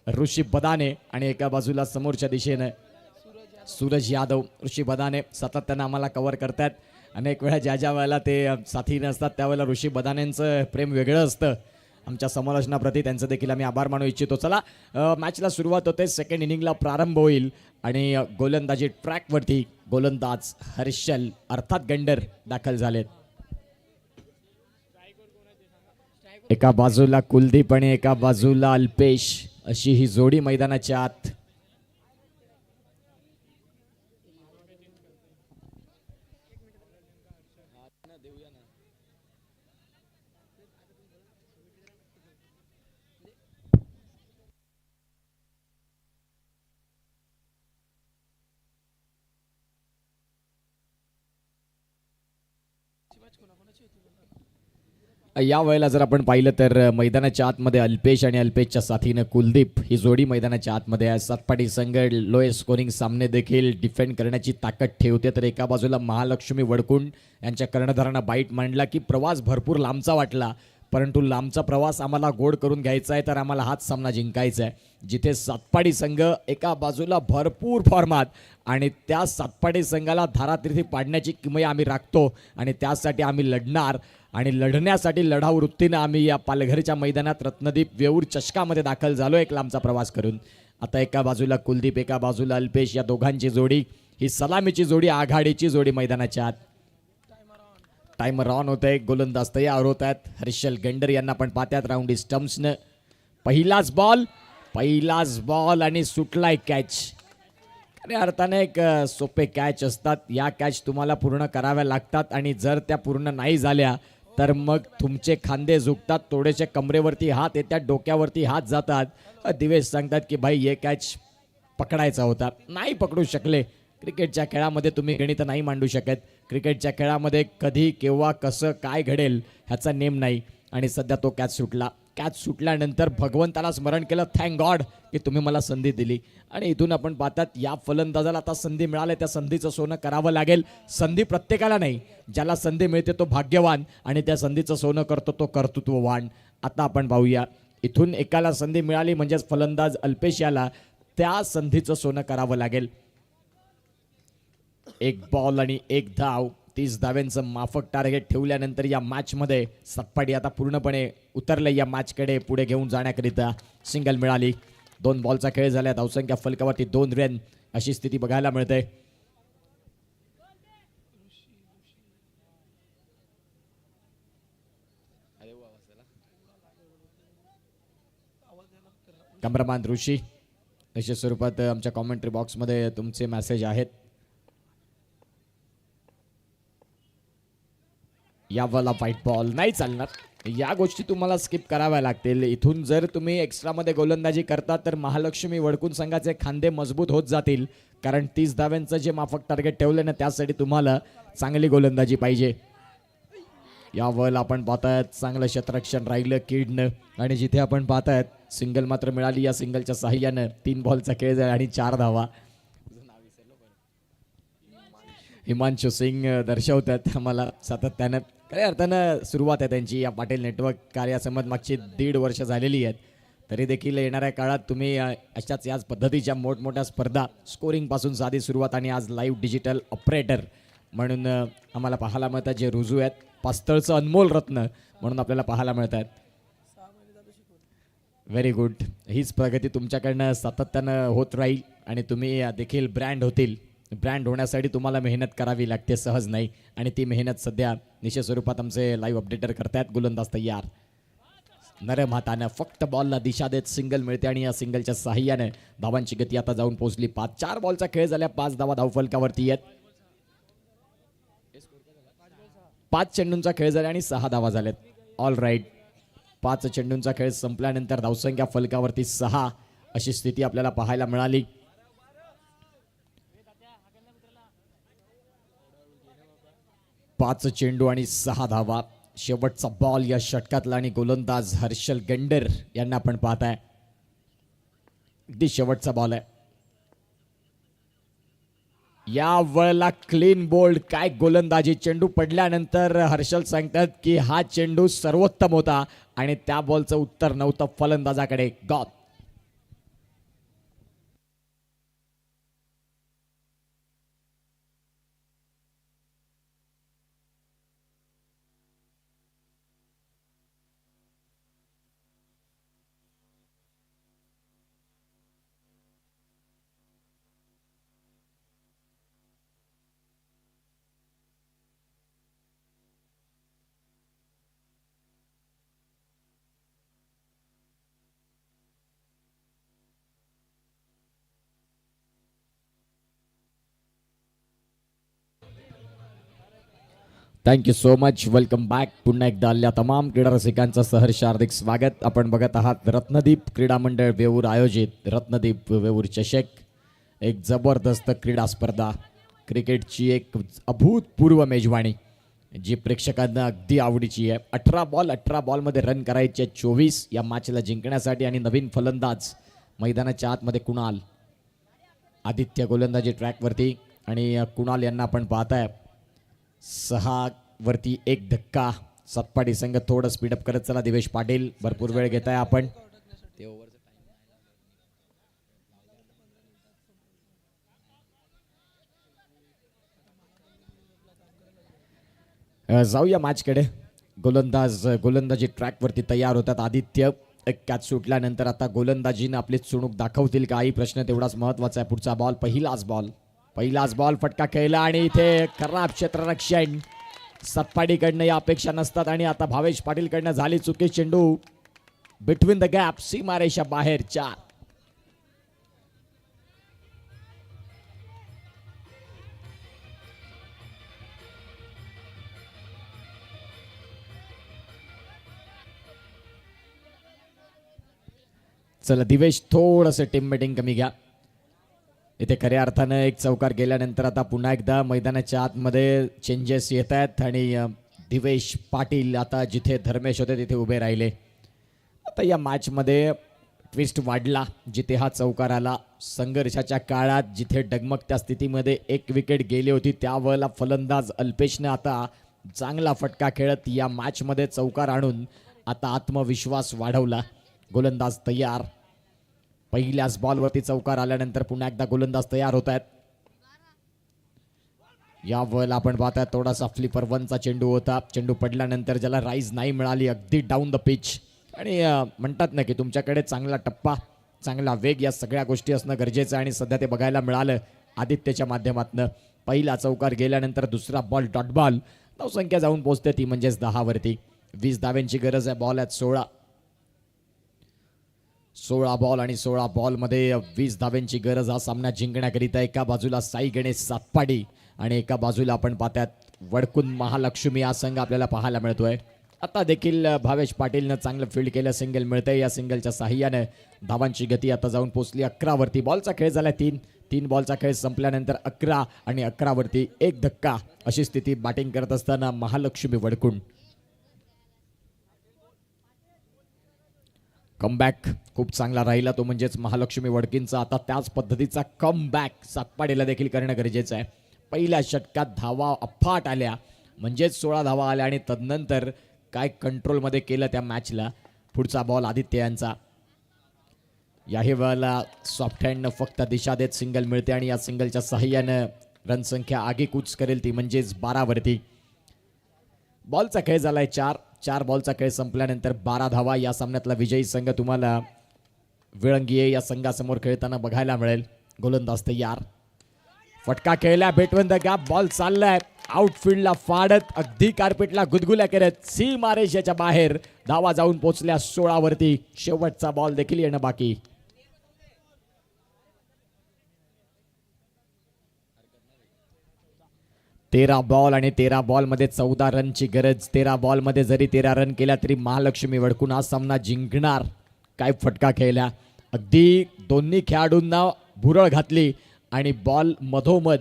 ऋषी बदाने आणि एका बाजूला समोरच्या दिशेनं सूरज यादव. ऋषी बदाने सातत्यानं आम्हाला कव्हर करतात. अनेक वेळा ज्या वेळेला ते साथी नसतात त्यावेळेला ऋषी बदानेंचं प्रेम वेगळं असतं. आमच्या समालोचनाप्रती त्यांचं देखील आम्ही आभार मानू इच्छितो. चला मॅचला सुरुवात होते. सेकंड इनिंगला प्रारंभ होईल आणि गोलंदाजी ट्रॅकवरती गोलंदाज हर्षल अर्थात गंडर दाखल झालेत. एका बाजूला कुलदीप आणि एका बाजूला अल्पेश अशी ही जोडी मैदानाच्या आत. या वेळेला जर आपण पाहिलं तर मैदानाच्या आतमध्ये अल्पेश आणि अल्पेशच्या साथीनं कुलदीप ही जोडी मैदानाच्या आतमध्ये आहे. सातपाडी संघ लोएस्ट स्कोरिंग सामने देखील डिफेंड करण्याची ताकद ठेवते. तर एका बाजूला महालक्ष्मी वडकुंड यांच्या कर्णधारांना बाईट मांडला की प्रवास भरपूर लांबचा वाटला परंतु लांबचा प्रवास आम्हाला गोड करून घ्यायचा आहे तर आम्हाला हाच सामना जिंकायचा आहे. जिथे सातपाडी संघ एका बाजूला भरपूर फॉर्मात आणि त्या सातपाडी संघाला धारातीर्थी पाडण्याची किमया आम्ही राखतो आणि त्यासाठी आम्ही लढणार आणि लढण्यासाठी लढाऊ वृत्तीनं आम्ही या पालघरच्या मैदानात रत्नदीप वेऊर चषकामध्ये दाखल झालो एक लांबचा प्रवास करून. आता एका बाजूला कुलदीप एका बाजूला अल्पेश या दोघांची जोडी ही सलामीची जोडी आघाडीची जोडी मैदानाच्या आत. टाइमर ऑन होत आहे. गोलंदाज तयार होत आहेत. हर्षल गंडर यांना पण पाहतात राऊंड स्टम्प्सनं. पहिलाच बॉल आणि सुटलाय कॅच. आणि अर्थाने एक सोपे कॅच असतात. या कॅच तुम्हाला पूर्ण कराव्या लागतात आणि जर त्या पूर्ण नाही झाल्या तर मग तुमचे खांदे झुकतात, थोडेसे कमरेवरती हात येतात, डोक्यावरती हात जातात. दिवेश सांगतात की भाई हे कॅच पकडायचा होता, नाही पकडू शकले. क्रिकेटच्या खेळामध्ये तुम्ही गणित नाही मांडू शकत. क्रिकेटच्या खेळामध्ये कधी केव्हा कसं काय घडेल ह्याचा नेम नाही. आणि सध्या तो कॅच सुटला. कॅच सुटल्यानंतर भगवंताला स्मरण केलं, थँक गॉड की तुम्ही मला संधी दिली. आणि इथून आपण पाहतात या फलंदाजाला आता संधी मिळाली, त्या संधीचं सोनं करावं लागेल. संधी प्रत्येकाला नाही, ज्याला संधी मिळते तो भाग्यवान आणि त्या संधीचं सोनं करतो तो कर्तृत्ववान. आता आपण पाहूया, इथून एकाला संधी मिळाली म्हणजेच फलंदाज अल्पेश याला त्या संधीचं सोनं करावं लागेल. एक बॉल आणि एक धाव, 30 धाव्यांचं माफक टार्गेट ठेवल्यानंतर या मॅचमध्ये सत्पाडी आता पूर्णपणे उतरले या मॅचकडे पुढे घेऊन जाण्याकरिता. सिंगल मिळाली, 2 बॉलचा खेळ झाला, धावसंख्या फलकावरती 2 रन अशी स्थिती बघायला मिळते. कॅमेरामॅन ऋषी, निश्चित स्वरूपात आमच्या कॉमेंट्री बॉक्समध्ये तुमचे मेसेज आहेत. यावाला व्हाईट बॉल नाही चालणार, या गोष्टी तुम्हाला स्किप कराव्या लागतील. इथून जर तुम्ही एक्स्ट्रामध्ये गोलंदाजी करता तर महालक्ष्मी वडकुन संघाचे खांदे मजबूत होत जातील, कारण 30 धाव्यांचं जे माफक टार्गेट ठेवलं ना त्यासाठी तुम्हाला चांगली गोलंदाजी पाहिजे. यावर आपण पाहतायत चांगलं क्षेत्ररक्षण राहिलं किडनं, आणि जिथे आपण पाहतायत सिंगल मात्र मिळाली. या सिंगलच्या साह्यानं 3 बॉलचा खेळ झाला आणि 4 धावा. हिमांशु सिंग दर्शवतात आम्हाला सातत्यानं. खऱ्या अर्थानं सुरुवात आहे त्यांची या पाटील नेटवर्क कार्यासंबंध मागची 1.5 वर्ष झालेली आहेत. तरी देखील येणाऱ्या काळात तुम्ही अशाच याच पद्धतीच्या मोठमोठ्या स्पर्धा, स्कोरिंगपासून साधी सुरुवात आणि आज लाईव्ह डिजिटल ऑपरेटर म्हणून आम्हाला पाहायला मिळतात, जे रुजू आहेत. पास्तळचं अनमोल रत्न म्हणून आपल्याला पाहायला मिळतात. Very good. हीच प्रगती तुमच्याकडनं सातत्यानं होत राहील आणि तुम्ही देखील ब्रँड होतील. ब्रँड होण्यासाठी तुम्हाला मेहनत करावी लागते, सहज नाही. आणि ती मेहनत सध्या निश्चित स्वरूपात आमचे लाईव्ह अपडेटर करतायत. गोलंदाज तयार, नरम हातानं फक्त बॉलला दिशा देत सिंगल मिळते आणि या सिंगलच्या साह्याने धावांची गती आता जाऊन पोहोचली 5. 4 बॉलचा खेळ झाल्या, 5 धावा धावफलकावरती आहेत. 5 चेंडूंचा खेळ झाला आणि 6 धावा झाल्यात. All right. 5 चेंडूंचा खेळ संपल्यानंतर धावसंख्या फलकावरती 6 अशी स्थिती आपल्याला पाहायला मिळाली. पाच चेंडू आणि 6 धावा. शेवटचा बॉल या षटकातला आणि गोलंदाज हर्षल गंडर यांना आपण पाहताय. अगदी शेवटचा बॉल आहे. या वेळेला क्लीन बोल्ड. काय गोलंदाजी. चेंडू पडल्यानंतर हर्षल सांगतात की हा चेंडू सर्वोत्तम होता आणि त्या बॉलचं उत्तर नव्हतं फलंदाजाकडे. God. Thank you so much. Welcome back. पुन्हा एकदा आलेल्या तमाम क्रीडा रसिकांचं सहर्ष हार्दिक स्वागत. आपण बघत आहात रत्नदीप क्रीडा मंडळ वेऊर आयोजित रत्नदीप वेऊर चषक. एक जबरदस्त क्रीडा स्पर्धा, क्रिकेटची एक अभूतपूर्व मेजवानी जी प्रेक्षकांना अगदी आवडीची आहे. 18 बॉलमध्ये रन करायचे 24 या मॅचला जिंकण्यासाठी. आणि नवीन फलंदाज मैदानाच्या आतमध्ये कुणाल. आदित्य गोलंदाजी ट्रॅकवरती आणि कुणाल यांना आपण पाहताय. 6 वरती 1 धक्का. सतपाडी संघ थोडं स्पीडअप करत चला. दिवेश पाटील भरपूर वेळ घेताय आपण. जाऊया मॅचकडे. गोलंदाजी ट्रॅकवरती तयार होतात. आदित्य. एक कॅच सुटल्यानंतर आता गोलंदाजीनं आपली चुणूक दाखवतील का, ही प्रश्न तेवढाच महत्वाचा आहे. पुढचा बॉल, पहिलाच बॉल फटका खेळला आणि इथे खराब क्षेत्ररक्षण सतपाडीकडनं या अपेक्षा नसतात. आणि आता भावेश पाटीलकडनं झाली चुकी. चेंडू बिटवीन द गॅप, सीमारेषा बाहेर. 4. चला दिवेश, थोडंसं टीम मीटिंग कमी घ्या. इथे खऱ्या अर्थानं एक चौकार गेल्यानंतर आता पुन्हा एकदा मैदानाच्या आतमध्ये चेंजेस येत आहेत आणि दिवेश पाटील आता जिथे धर्मेश होते तिथे उभे राहिले. आता या मॅचमध्ये ट्विस्ट वाढला जिथे हा चौकार आला. संघर्षाच्या काळात जिथे डगमगत्या स्थितीमध्ये एक विकेट गेली होती त्यावेळेला फलंदाज अल्पेशनं आता चांगला फटका खेळत या मॅचमध्ये चौकार आणून आता आत्मविश्वास वाढवला. गोलंदाज तयार. पहिल्याच बॉलवरती चौकार आल्यानंतर पुन्हा एकदा गोलंदाज तयार होत आहेत. या वेळेला आपण पाहताय थोडासा फ्लिपर वनचा चेंडू होता. चेंडू पडल्यानंतर ज्याला राईज नाही मिळाली अगदी डाऊन द पिच. आणि म्हणतात ना की तुमच्याकडे चांगला टप्पा, चांगला वेग या सगळ्या गोष्टी असणं गरजेचं आहे आणि सध्या ते बघायला मिळालं आदित्यच्या माध्यमातून. पहिला चौकार गेल्यानंतर दुसरा बॉल डॉट बॉल. धावसंख्या जाऊन पोहोचते ती म्हणजेच 10 वरती. 20 धाव्यांची गरज आहे. बॉल आहेत 16 बॉल आणि 16 बॉलमध्ये 20 धाव्यांची गरज. हा सामना जिंकण्याकरिता एका बाजूला साई गणेश सातपाडी आणि एका बाजूला आपण पाहतात वडकुन महालक्ष्मी हा संघ आपल्याला पाहायला मिळतोय. आता देखील भावेश पाटीलनं चांगलं फील्ड केलं. सिंगल मिळतंय. या सिंगलच्या साहाय्यानं धावांची गती आता जाऊन पोहोचली 11 वरती. बॉलचा खेळ झाला 3 बॉलचा खेळ संपल्यानंतर 11 आणि 11 वरती 1 धक्का अशी स्थिती बॅटिंग करत असताना महालक्ष्मी वडकुन. कमबॅक खूप चांगला राहिला तो म्हणजेच महालक्ष्मी वडकींचा. आता त्याच पद्धतीचा कमबॅक सातपाडीला देखील करणं गरजेचं आहे. पहिल्या षटकात धावा अफाट आल्या म्हणजेच 16 धावा आल्या आणि तदनंतर काय कंट्रोलमध्ये केलं त्या मॅचला. पुढचा बॉल आदित्य यांचा. याही वेळेला सॉफ्ट हँडनं फक्त दिशा देत सिंगल मिळते आणि या सिंगलच्या साहाय्यानं रनसंख्या आगीकूच करेल ती म्हणजेच 12 वरती. बॉलचा खेळ झालाय 4 बॉलचा खेळ संपल्यानंतर 12 धावा. या सामन्यातला विजयी संघ तुम्हाला विळंगी या संघासमोर खेळताना बघायला मिळेल. गोलंदाज तयार. फटका खेळला भेटवून द गॅप. बॉल चाललाय आउटफील्डला फाडत अगदी कार्पेटला गुदगुल्या करत सीमारेषेच्या बाहेर. धावा जाऊन पोहोचल्या 16 वरती. शेवटचा बॉल देखील येणं बाकी. तेरा बॉल आणि 13 बॉलमध्ये 14 रनची गरज. 13 बॉलमध्ये जरी 13 रन केल्या तरी महालक्ष्मी वडकुन हा सामना जिंकणार. काय फटका खेळला. अगदी दोन्ही खेळाडूंना भुरळ घातली आणि बॉल मधोमध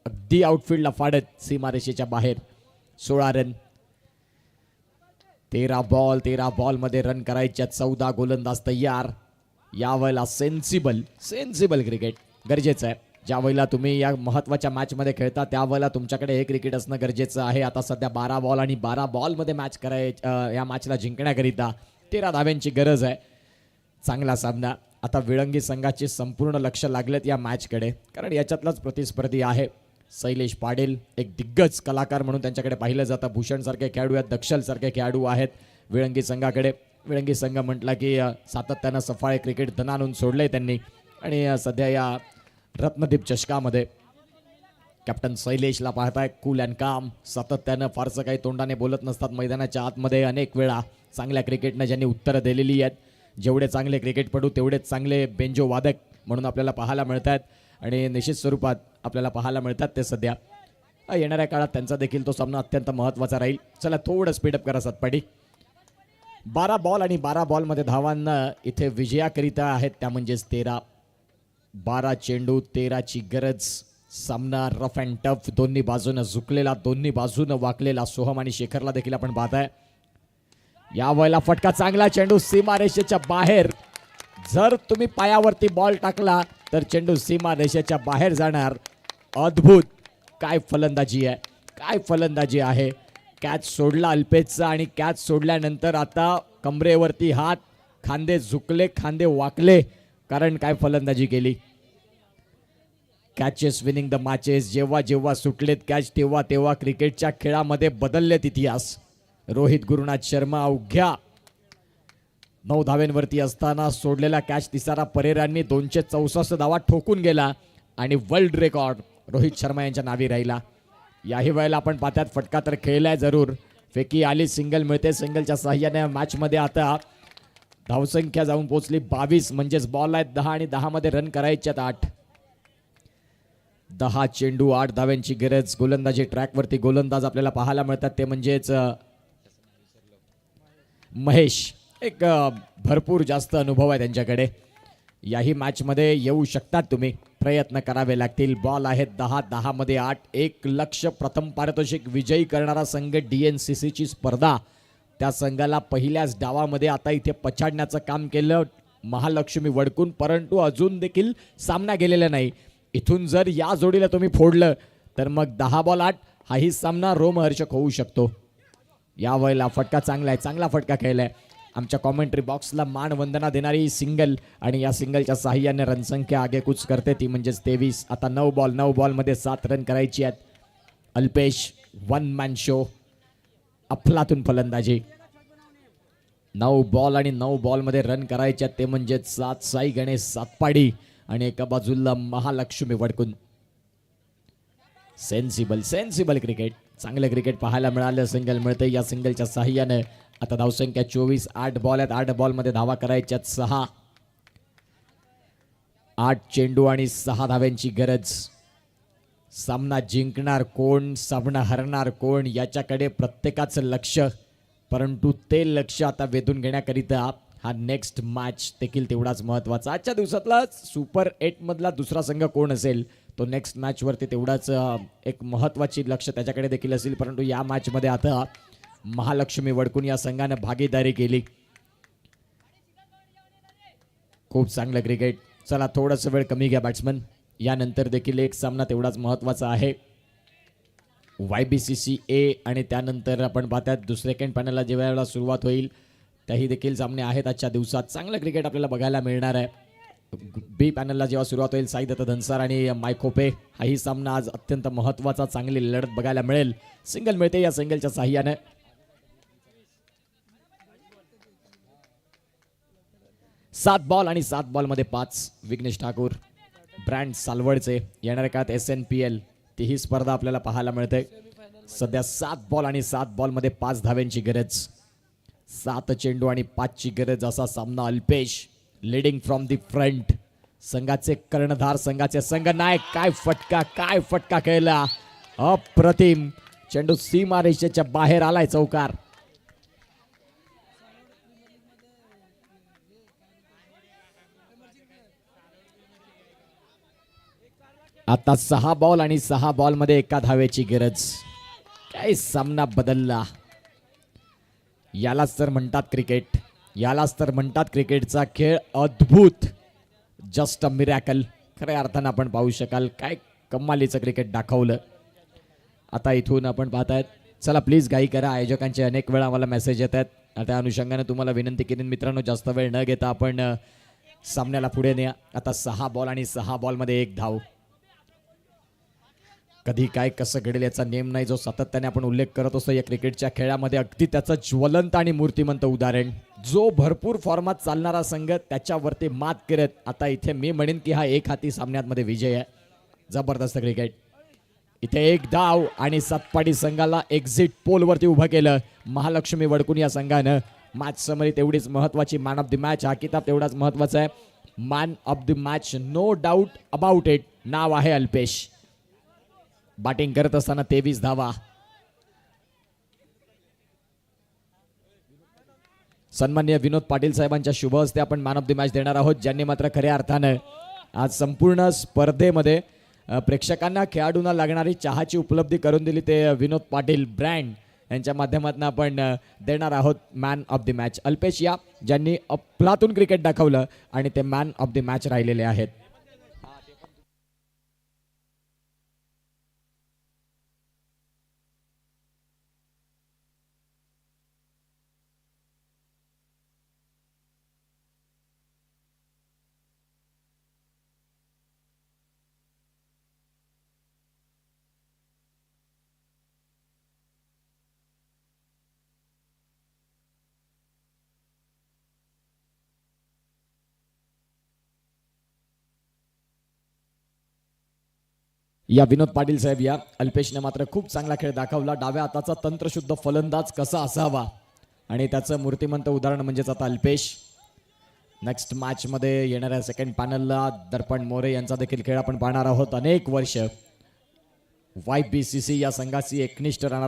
अगदी आउटफील्डला फाडत सीमारेषेच्या बाहेर. 16 रन. 13 बॉलमध्ये रन करायच्या 14. गोलंदाज तयार. यावेळेला सेन्सिबल क्रिकेट गरजेचं आहे. ज्या वेळेला तुम्ही या महत्त्वाच्या मॅचमध्ये खेळता त्यावेळेला तुमच्याकडे हे क्रिकेट असणं गरजेचं आहे. आता सध्या 12 बॉल आणि 12 बॉलमध्ये मॅच या मॅचला जिंकण्याकरिता 13 धाव्यांची गरज आहे. चांगला सामना. आता विळंगी संघाचे संपूर्ण लक्ष लागलेत या मॅचकडे कारण याच्यातलाच प्रतिस्पर्धी आहे. शैलेश पाटील एक दिग्गज कलाकार म्हणून त्यांच्याकडे पाहिलं जातं. भूषण सारखे खेळाडू आहेत. दक्षल सारखे खेळाडू आहेत विळंगी संघाकडे. विळंगी संघ म्हटला की सातत्यानं सफाळे क्रिकेट धन आणून सोडले त्यांनी आणि सध्या या रत्नदीप चषकामध्ये कॅप्टन शैलेशला पाहताय कूल अँड काम. सातत्यानं फारसं काही तोंडाने बोलत नसतात मैदानाच्या आतमध्ये. अनेक वेळा चांगल्या क्रिकेटनं ज्यांनी उत्तरं दिलेली आहेत. जेवढे चांगले क्रिकेटपटू तेवढेच चांगले बेंजो वादक म्हणून आपल्याला पाहायला मिळतात आणि निश्चित स्वरूपात आपल्याला पाहायला मिळतात ते सध्या. येणाऱ्या काळात त्यांचा देखील तो सामना अत्यंत महत्त्वाचा राहील. चला थोडं स्पीडअप करा सातपाडी. 12 बॉल आणि 12 बॉलमध्ये धावांना इथे विजयाकरिता आहेत त्या म्हणजेच 13. 12 चेंडू 13ची गरज. सामना रफ अँड टफ. दोन्ही बाजूनं झुकलेला, दोन्ही बाजूनं वाकलेला सोहम आणि शेखरला देखील आपण पाहताय. या वेळेला फटका चांगला. चेंडू सीमारेषेच्या बाहेर. जर तुम्ही पायावरती बॉल टाकला तर चेंडू सीमारेषेच्या बाहेर जाणार. अद्भुत. काय फलंदाजी आहे. कॅच सोडला अल्पेशचा आणि कॅच सोडल्यानंतर आता कमरेवरती हात, खांदे झुकले, खांदे वाकले कारण काय फलंदाजी केली. Catches winning the matches. जेव्हा सुटलेत कॅच तेव्हा क्रिकेटच्या खेळामध्ये बदललेत इतिहास. रोहित गुरुनाथ शर्मा अवघ्या 9 धाव्यांवरती असताना सोडलेला कॅच तिसारा परेरांनी 264 धावा ठोकून गेला आणि वर्ल्ड रेकॉर्ड रोहित शर्मा यांच्या नावी राहिला. याही वेळेला आपण पाहतात फटका तर खेळलाय जरूर. फेकी आली. सिंगल मिळते. सिंगलच्या साहाय्याने मॅचमध्ये आता धावसंख्या जाऊन पोहोचली 22 म्हणजेच बॉल आहेत 10 आणि 10 मध्ये रन करायच्यात 8. 10 चेंडू 8 धाव्यांची गरज. गोलंदाजी ट्रॅकवरती गोलंदाज आपल्याला पाहायला मिळतात ते म्हणजेच महेश. एक भरपूर जास्त अनुभव आहे त्यांच्याकडे. याही मॅचमध्ये येऊ शकतात तुम्ही, प्रयत्न करावे लागतील. बॉल आहेत 10 मध्ये 8. 1 लक्ष प्रथम पारितोषिक विजयी करणारा संघ DNCC ची स्पर्धा, त्या संघाला पहिल्याच डावामध्ये आता इथे पछाडण्याचं काम केलं महालक्ष्मी वडकून, परंतु अजून देखील सामना गेलेला नाही. इथून जर या जोडीला तुम्ही फोडलं तर मग 10 बॉल 8 हाही सामना रोमहर्षक होऊ शकतो. या वेळेला फटका चांगला आहे, चांगला फटका खेळलाय. आमच्या कॉमेंट्री बॉक्सला मानवंदना देणारी सिंगल, आणि या सिंगलच्या साहाय्याने रनसंख्या आगेकूच करते ती म्हणजेच 23. आता 9 बॉलमध्ये 7 रन करायची आहेत. अल्पेश 1 मॅन शो, अफलातून फलंदाजी. 9 बॉल आणि 9 बॉलमध्ये रन करायचे आहेत ते म्हणजे 7 साई गणेश सातपाडी आणि एका बाजूला महालक्ष्मी वडकुन. सेन्सिबल क्रिकेट, चांगलं क्रिकेट पाहायला मिळालं. सिंगल मिळते या सिंगलच्या साहाय्याने. आता धावसंख्या 24. 8 बॉल आहेत, 8 बॉलमध्ये धावा करायच्यात 6. 8 चेंडू आणि 6 धाव्यांची गरज. सामना जिंकणार कोण, सामना हरणार कोण याच्याकडे प्रत्येकाचं लक्ष, परंतु ते लक्ष आता वेधून घेण्याकरिता हा नेक्स्ट मॅच देखील तेवढाच महत्त्वाचा. आजच्या दिवसातला सुपर 8 मधला दुसरा संघ कोण असेल तो नेक्स्ट मॅचवरती तेवढाच एक महत्त्वाची लक्ष त्याच्याकडे देखील असेल. परंतु या मॅचमध्ये आता महालक्ष्मी वडकून या संघाने भागीदारी केली. खूप चांगलं क्रिकेट. चला थोडंसं वेळ कमी घ्या बॅट्समन, यानंतर देखील एक सामना तेवढाच महत्त्वाचा आहे. YBCC A आणि त्यानंतर आपण पाहतात दुसऱ्या सेकंड पॅनलला जेव्हा वेळेला सुरुवात होईल त्याही देखील सामने आहेत आजच्या दिवसात. चांगलं क्रिकेट आपल्याला बघायला मिळणार आहे. बी पॅनलला जेव्हा सुरुवात होईल साई दत्त धनसार आणि मायकोपे, हाही सामना आज अत्यंत महत्त्वाचा, चांगली लढत बघायला मिळेल. सिंगल मिळते या सिंगलच्या साहाय्याने. 7 बॉल आणि 7 बॉलमध्ये 5. विघ्नेश ठाकूर ब्रँड सालवडचे. येणाऱ्या काळात SNPL तीही स्पर्धा आपल्याला पाहायला मिळते. सध्या 7 बॉल आणि 7 बॉलमध्ये 5 धाव्यांची गरज. 7 चेंडू आणि 5 ची गरज असा सामना. Alpesh leading from the front. संघाचे कर्णधार, संघाचे संघनायक. काय फटका खेळला, अप्रतिम. चेंडू सीमा रेषेच्या बाहेर आलाय, चौकार. आता 6 बॉल आणि 6 बॉलमध्ये 1 धावेची गरज. काय सामना बदलला. यालाच तर म्हणतात क्रिकेट, यालाच तर म्हणतात क्रिकेटचा खेळ अद्भुत, जस्ट अ मिरॅकल. खऱ्या अर्थानं आपण पाहू शकाल काय कमालीचं क्रिकेट दाखवलं. आता इथून आपण पाहतायत, चला प्लीज घाई करा, आयोजकांचे अनेक वेळा आम्हाला मेसेज येत आहेत. त्या अनुषंगाने तुम्हाला विनंती केली मित्रांनो, जास्त वेळ न घेता आपण सामन्याला पुढे न्या. आता 6 बॉल आणि 6 बॉलमध्ये 1 धाव. कधी काय कसं घडेल याचा नेम नाही, जो सातत्याने आपण उल्लेख करत असतो या क्रिकेटच्या खेळामध्ये. अगदी त्याचं ज्वलंत आणि मूर्तिमंत उदाहरण. जो भरपूर फॉर्मात चालणारा संघ त्याच्यावरती मात करत आता इथे मी म्हणेन की हा एक हाती सामन्यांमध्ये विजय आहे. जबरदस्त क्रिकेट. इथे 1 धाव आणि सातपाडी संघाला एक्झिट पोलवरती उभं केलं महालक्ष्मी वडकून या संघानं. मॅच समरी तेवढीच महत्वाची. मॅन ऑफ द मॅच हा किताब तेवढाच महत्वाचा आहे. Man of the match, no doubt about it. नाव आहे अल्पेश. बॅटिंग करत असताना 23 धावा. सन्माननीय विनोद पाटील साहेबांच्या शुभ हस्ते आपण मॅन ऑफ द मॅच देणार आहोत, ज्यांनी मात्र खऱ्या अर्थानं आज संपूर्ण स्पर्धेमध्ये प्रेक्षकांना, खेळाडूंना लागणारी चहाची उपलब्धी करून दिली. ते विनोद पाटील ब्रँड यांच्या माध्यमातून आपण देणार आहोत man of the match. Alpesh या, ज्यांनी अफलातून क्रिकेट दाखवलं आणि ते मॅन ऑफ द मॅच राहिलेले आहेत. या विनोद पाटील साहेब या. अल्पेशने मात्र खूप चांगला खेळ दाखवला. डाव्या हाताचा तंत्रशुद्ध फलंदाज कसा असावा आणि त्याचं मूर्तिमंत उदाहरण म्हणजेच आता अल्पेश. नेक्स्ट मॅच मध्ये येणाऱ्या सेकंड पॅनलला दर्पण मोरे यांचा देखील खेळ आपण पाहणार आहोत. अनेक वर्ष YBCC या संघाची एकनिष्ठ राहणारा